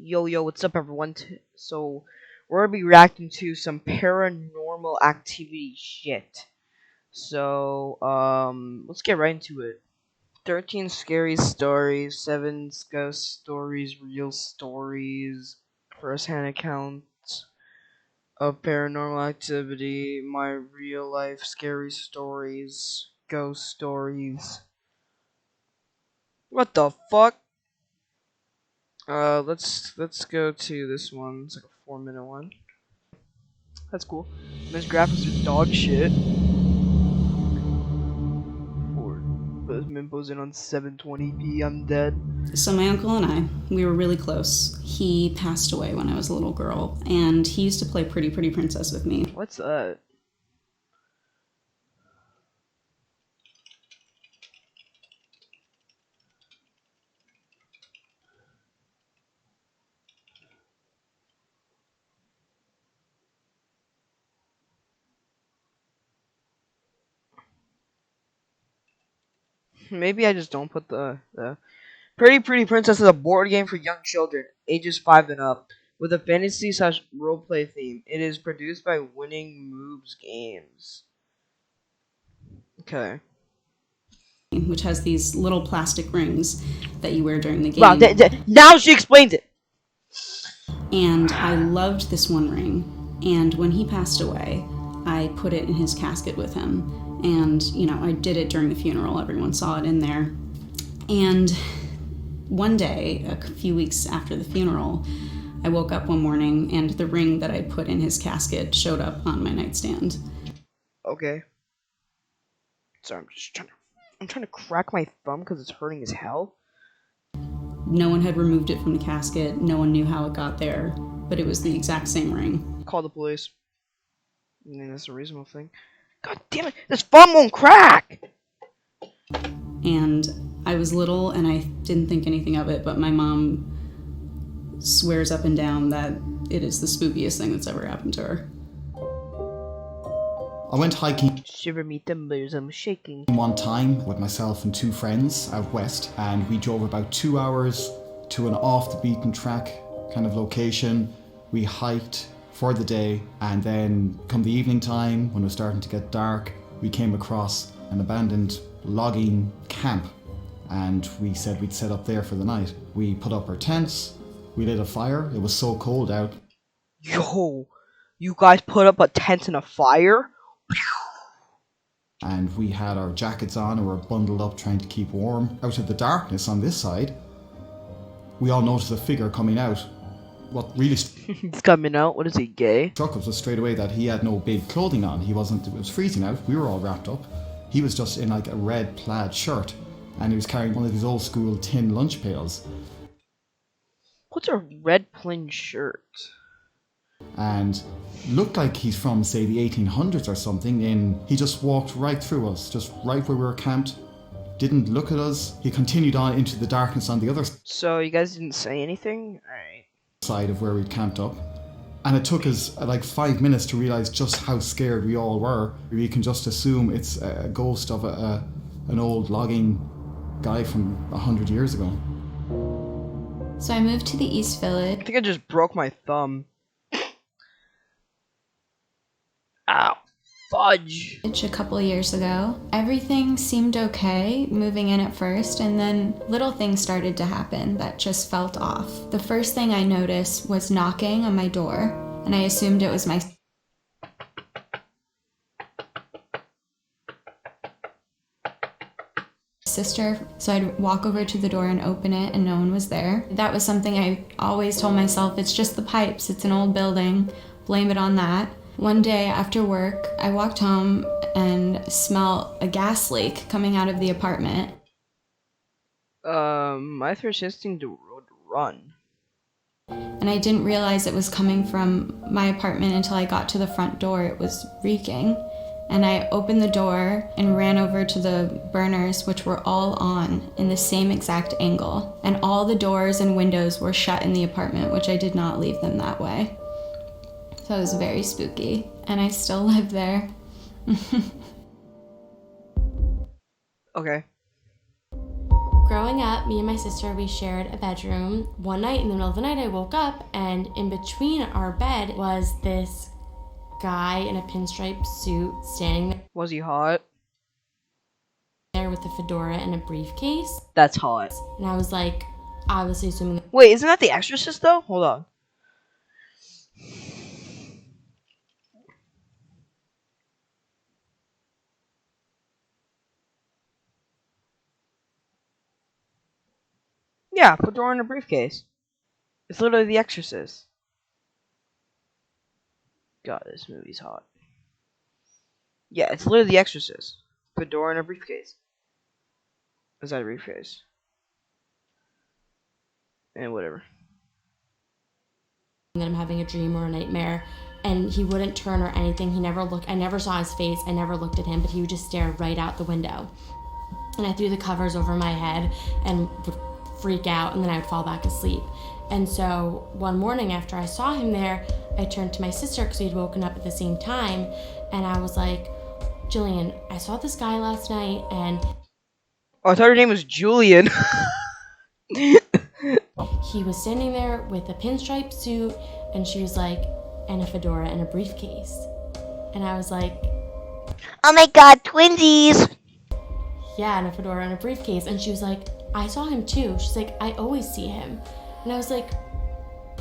Yo, what's up, everyone? So, we're gonna be reacting to some paranormal activity shit. So, let's get right into it. 13 scary stories, 7 ghost stories, real stories, first-hand accounts of paranormal activity, my real-life scary stories, ghost stories. What the fuck? Let's go to this one. It's like a 4-minute one. That's cool. Those graphics are dog shit. Or posing on 720p. I'm dead. So my uncle and I, we were really close. He passed away when I was a little girl, and he used to play Pretty Princess with me. What's that? Maybe I just don't put the Pretty Princess is a board game for young children, ages 5 and up, with a fantasy / roleplay theme. It is produced by Winning Moves Games. Okay. Which has these little plastic rings that you wear during the game. Wow, now she explains it! And I loved this one ring, and when he passed away, I put it in his casket with him. And, you know, I did it during the funeral. Everyone saw it in there. And one day, a few weeks after the funeral, I woke up one morning and the ring that I put in his casket showed up on my nightstand. Okay. Sorry, I'm trying to crack my thumb because it's hurting as hell. No one had removed it from the casket. No one knew how it got there, but it was the exact same ring. Call the police. I mean, that's a reasonable thing. God damn it, this thumb won't crack! And I was little and I didn't think anything of it, but my mom swears up and down that it is the spookiest thing that's ever happened to her. I went hiking. Shiver me timbers, I'm shaking. One time with myself and 2 friends out west, and we drove about 2 hours to an off the beaten track kind of location. We hiked for the day, and then come the evening time when it was starting to get dark, we came across an abandoned logging camp, and we said we'd set up there for the night. We put up our tents, we lit a fire. It was so cold out. Yo, you guys put up a tent and a fire? And we had our jackets on and were bundled up trying to keep warm. Out of the darkness on this side, we all noticed a figure coming out. What really He's coming out? What is he, gay? struck us was straight away that he had no big clothing on. It was freezing out. We were all wrapped up. He was just in like a red plaid shirt, and he was carrying one of these old school tin lunch pails. What's a red plain shirt? And looked like he's from, say, the 1800s or something, and he just walked right through us, just right where we were camped. Didn't look at us. He continued on into the darkness on the other So, you guys didn't say anything? Alright. side of where we'd camped up. And it took us like 5 minutes to realize just how scared we all were. We can just assume it's a ghost of an old logging guy from 100 years ago. So I moved to the East Village. I think I just broke my thumb. Ow. Fudge. A couple years ago. Everything seemed okay moving in at first, and then little things started to happen that just felt off. The first thing I noticed was knocking on my door, and I assumed it was my sister, so I'd walk over to the door and open it, and no one was there. That was something I always told myself, it's just the pipes, it's an old building, blame it on that. One day after work, I walked home and smelled a gas leak coming out of the apartment. My first instinct to run. And I didn't realize it was coming from my apartment until I got to the front door. It was reeking. And I opened the door and ran over to the burners, which were all on in the same exact angle. And all the doors and windows were shut in the apartment, which I did not leave them that way. So it was very spooky, and I still live there. Okay. growing up, me and my sister, we shared a bedroom. One night in the middle of the night, I woke up, and in between our bed was this guy in a pinstripe suit standing Was he hot? there with a fedora and a briefcase. That's hot. And I was like, obviously assuming Wait, isn't that The Exorcist though? Hold on. Yeah, fedora in a briefcase. It's literally The Exorcist. God, this movie's hot. Yeah, it's literally The Exorcist. Fedora in a briefcase. Is that a briefcase? And whatever. that I'm having a dream or a nightmare, and he wouldn't turn or anything. He never looked. I never saw his face. I never looked at him, but he would just stare right out the window. And I threw the covers over my head and would freak out, and then I would fall back asleep. And so one morning after I saw him there, I turned to my sister because we'd woken up at the same time, and I was like, Jillian, I saw this guy last night, and Oh, I thought her name was Julian. he was standing there with a pinstripe suit, and she was like, and a fedora and a briefcase. And I was like, Oh my god, twinsies! yeah, and a fedora and a briefcase. And she was like, I saw him too. She's like, I always see him. And I was like,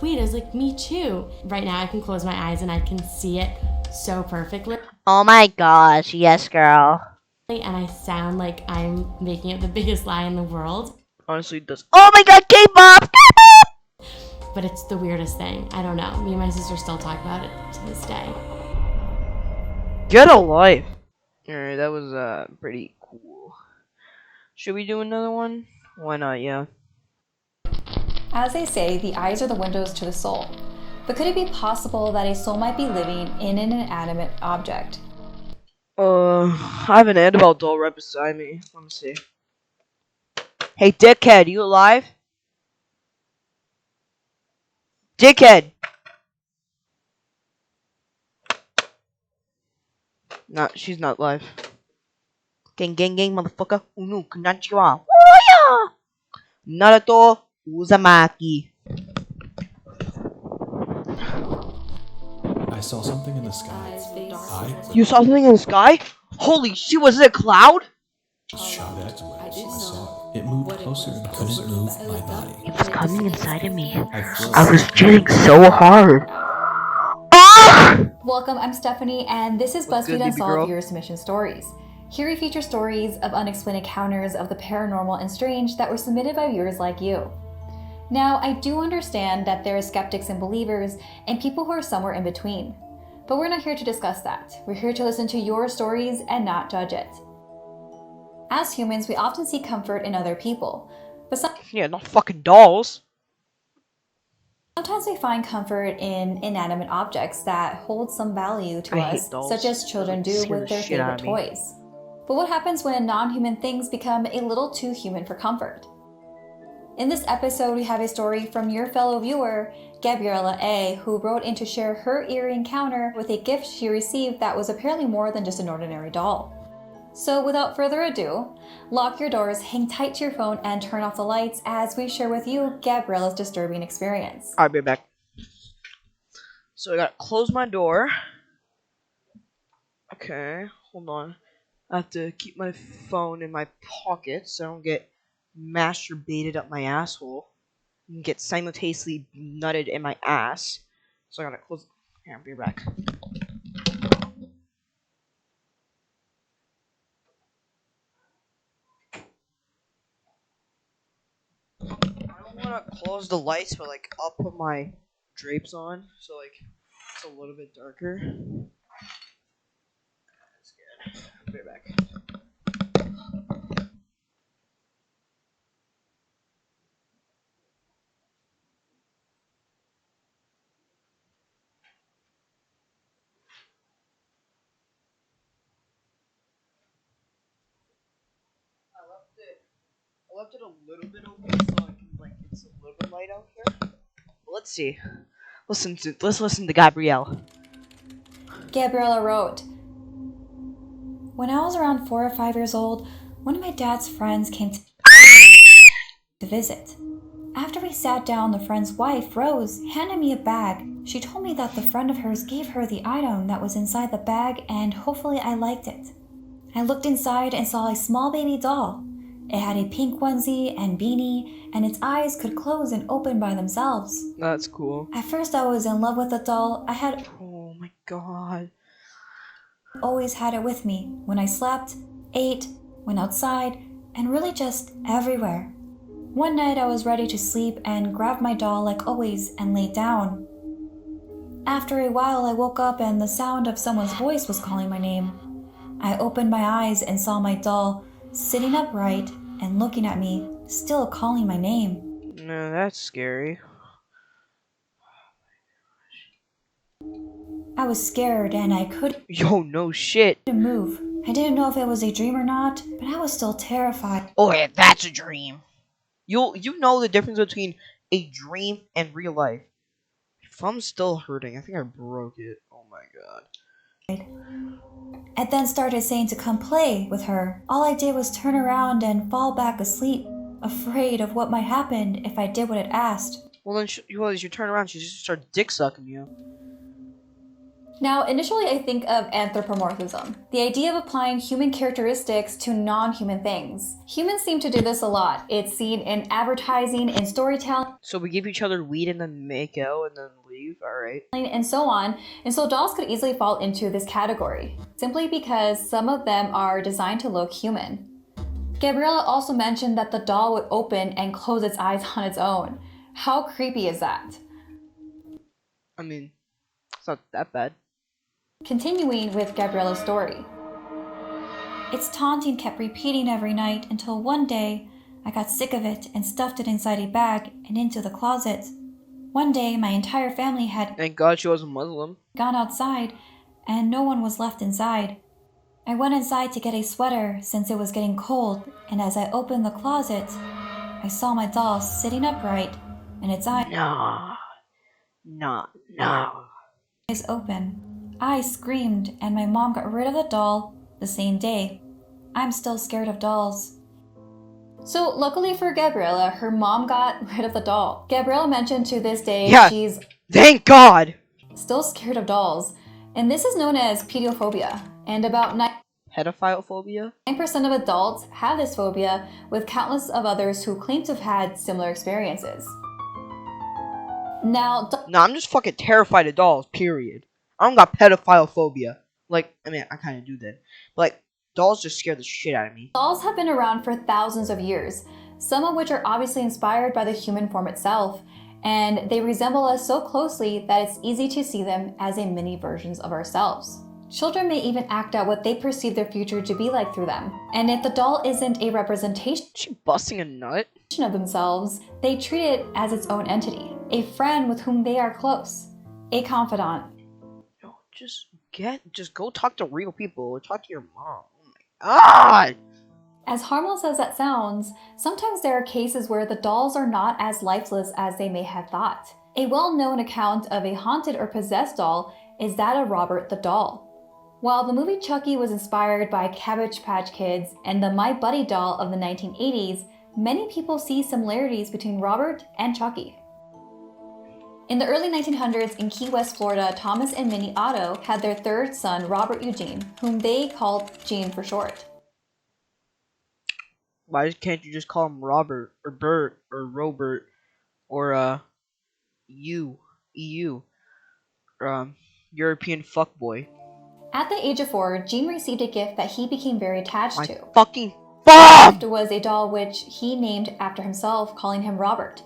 wait, I was like, me too. Right now I can close my eyes and I can see it so perfectly. Oh my gosh, yes, girl. And I sound like I'm making up the biggest lie in the world. Honestly, it does. Oh my god, K-pop! But it's the weirdest thing. I don't know. Me and my sister still talk about it to this day. Get a life. Alright, that was pretty cool. Should we do another one? Why not, yeah. As they say, the eyes are the windows to the soul. But could it be possible that a soul might be living in an inanimate object? I have an Annabelle doll right beside me. Let me see. Hey, dickhead, you alive? Dickhead! Nah, she's not live. Gang, gang, gang, motherfucker. Unu, konnichiwa. Wooya! Naruto Uzumaki. I saw something in the sky. You saw something in the sky? Holy shit, was it a cloud? Shot at. I saw it. It moved closer and closer. Couldn't move my body. It was coming inside of me. I I was chilling so hard. Ah! Welcome, I'm Stephanie, and this is What's good, BuzzFeed baby Unsolved girl? Viewer Submission Stories. Here we feature stories of unexplained encounters of the paranormal and strange that were submitted by viewers like you. Now, I do understand that there are skeptics and believers, and people who are somewhere in between. But we're not here to discuss that. We're here to listen to your stories and not judge it. As humans, we often seek comfort in other people, but Yeah, not fucking dolls. sometimes we find comfort in inanimate objects that hold some value to I hate us, dolls. such as children do Scare with the their shit out favorite of me. toys. But what happens when non-human things become a little too human for comfort? In this episode, we have a story from your fellow viewer, Gabriella A., who wrote in to share her eerie encounter with a gift she received that was apparently more than just an ordinary doll. So without further ado, lock your doors, hang tight to your phone, and turn off the lights as we share with you Gabriella's disturbing experience. I'll be back. So I gotta close my door. Okay, hold on. I have to keep my phone in my pocket so I don't get masturbated up my asshole and get simultaneously nutted in my ass. So I gotta close. Here, I'll be back. I don't wanna close the lights, but like I'll put my drapes on so like it's a little bit darker. That's good. I'll be back. I left it a little bit open so I can like it's a little bit light out here. But let's see. Let's listen to Gabrielle. Gabriella wrote, "When I was around 4 or 5 years old, one of my dad's friends came to to visit. After we sat down, the friend's wife, Rose, handed me a bag. She told me that the friend of hers gave her the item that was inside the bag and hopefully I liked it. I looked inside and saw a small baby doll. It had a pink onesie and beanie, and its eyes could close and open by themselves. That's cool. At first I was in love with the doll. I had Oh my god. always had it with me when I slept, ate, went outside, and really just everywhere. One night I was ready to sleep and grabbed my doll like always and laid down. After a while I woke up and the sound of someone's voice was calling my name. I opened my eyes and saw my doll sitting upright and looking at me, still calling my name. No, that's scary. I was scared and I couldn't Yo, no shit. move. I didn't know if it was a dream or not, but I was still terrified. Oh yeah, that's a dream. You know the difference between a dream and real life. My thumb's still hurting. I think I broke it. Oh my god. I then started saying to come play with her. All I did was turn around and fall back asleep, afraid of what might happen if I did what it asked. Well then, as you turn around, she just starts dick sucking you. Now, initially I think of anthropomorphism, the idea of applying human characteristics to non-human things. Humans seem to do this a lot. It's seen in advertising, in storytelling, So we give each other weed and then make out and then leave. All right. and so on. And so dolls could easily fall into this category, simply because some of them are designed to look human. Gabriella also mentioned that the doll would open and close its eyes on its own. How creepy is that? I mean, it's not that bad. Continuing with Gabriella's story. Its taunting kept repeating every night until one day I got sick of it and stuffed it inside a bag and into the closet. One day my entire family had Thank God she wasn't Muslim. gone outside and no one was left inside. I went inside to get a sweater since it was getting cold, and as I opened the closet, I saw my doll sitting upright and its eyes No. open. I screamed and my mom got rid of the doll the same day. I'm still scared of dolls. So luckily for Gabriella, her mom got rid of the doll. Gabriella mentioned to this day she's Thank God. still scared of dolls. And this is known as pediophobia. And about Pedophile phobia? 9% of adults have this phobia, with countless of others who claim to have had similar experiences. Now, No, I'm just fucking terrified of dolls, period. I don't got pedophile phobia. Like, I mean, I kind of do that. But, like, dolls just scare the shit out of me. dolls have been around for thousands of years, some of which are obviously inspired by the human form itself, and they resemble us so closely that it's easy to see them as a mini versions of ourselves. Children may even act out what they perceive their future to be like through them, and if the doll isn't a representation Is she busting a nut? of themselves, they treat it as its own entity, a friend with whom they are close, a confidant. Yo, just go talk to real people or talk to your mom. Oh my god! As harmless as that sounds, sometimes there are cases where the dolls are not as lifeless as they may have thought. A well-known account of a haunted or possessed doll is that of Robert the doll. While the movie Chucky was inspired by Cabbage Patch Kids and the My Buddy doll of the 1980s, many people see similarities between Robert and Chucky. In the early 1900s in Key West, Florida, Thomas and Minnie Otto had their third son, Robert Eugene, whom they called Gene for short. Why can't you just call him Robert or Bert or Robert or EU or European fuckboy? At the age of 4, Gene received a gift that he became very attached My to. fucking bomb! It was a doll which he named after himself, calling him Robert.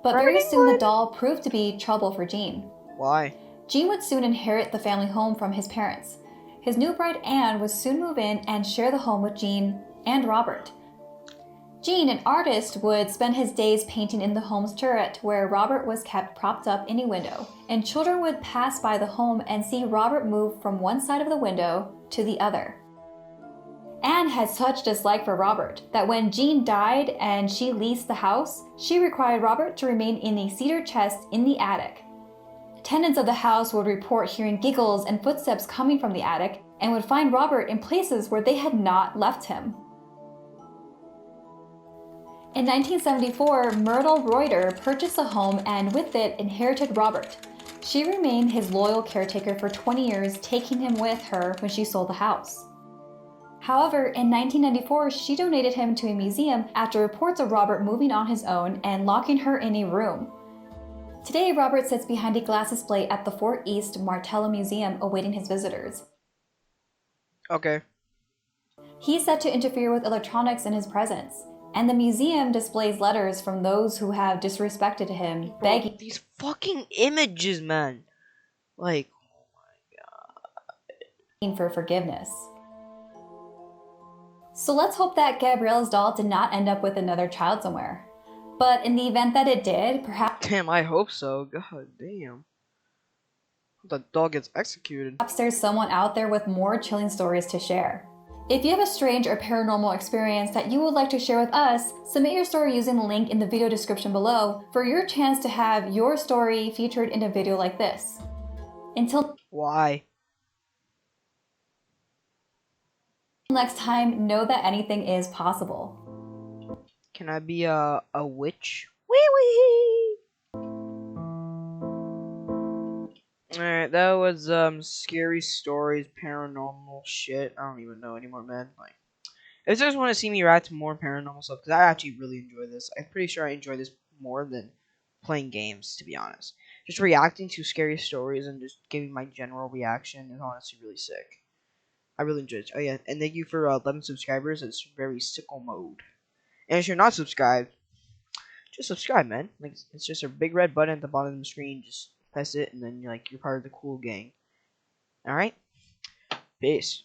But very soon the doll proved to be trouble for Gene. Why? Gene would soon inherit the family home from his parents. His new bride Anne would soon move in and share the home with Gene and Robert. Gene, an artist, would spend his days painting in the home's turret where Robert was kept propped up in a window, and children would pass by the home and see Robert move from one side of the window to the other. Anne had such dislike for Robert that when Gene died and she leased the house, she required Robert to remain in a cedar chest in the attic. Tenants of the house would report hearing giggles and footsteps coming from the attic and would find Robert in places where they had not left him. In 1974, Myrtle Reuter purchased a home and with it inherited Robert. She remained his loyal caretaker for 20 years, taking him with her when she sold the house. However, in 1994, she donated him to a museum after reports of Robert moving on his own and locking her in a room. Today, Robert sits behind a glass display at the Fort East Martello Museum awaiting his visitors. Okay. He's said to interfere with electronics in his presence, and the museum displays letters from those who have disrespected him, Bro, begging these fucking images, man. Like, for forgiveness. So let's hope that Gabriella's doll did not end up with another child somewhere. But in the event that it did, perhaps damn, I hope so. God damn. The dog gets executed. there's someone out there with more chilling stories to share. If you have a strange or paranormal experience that you would like to share with us, submit your story using the link in the video description below for your chance to have your story featured in a video like this. Until Why? next time, know that anything is possible. Can I be a witch? Wee wee. Alright, that was scary stories, paranormal shit. I don't even know anymore, man. Like, if you guys want to see me react to more paranormal stuff, because I actually really enjoy this. I'm pretty sure I enjoy this more than playing games, to be honest. Just reacting to scary stories and just giving my general reaction is honestly really sick. I really enjoy it. Oh yeah, and thank you for 11 subscribers. It's very sickle mode. And if you're not subscribed, just subscribe, man. Like, it's just a big red button at the bottom of the screen. Just press it, and then you're part of the cool gang. All right, peace.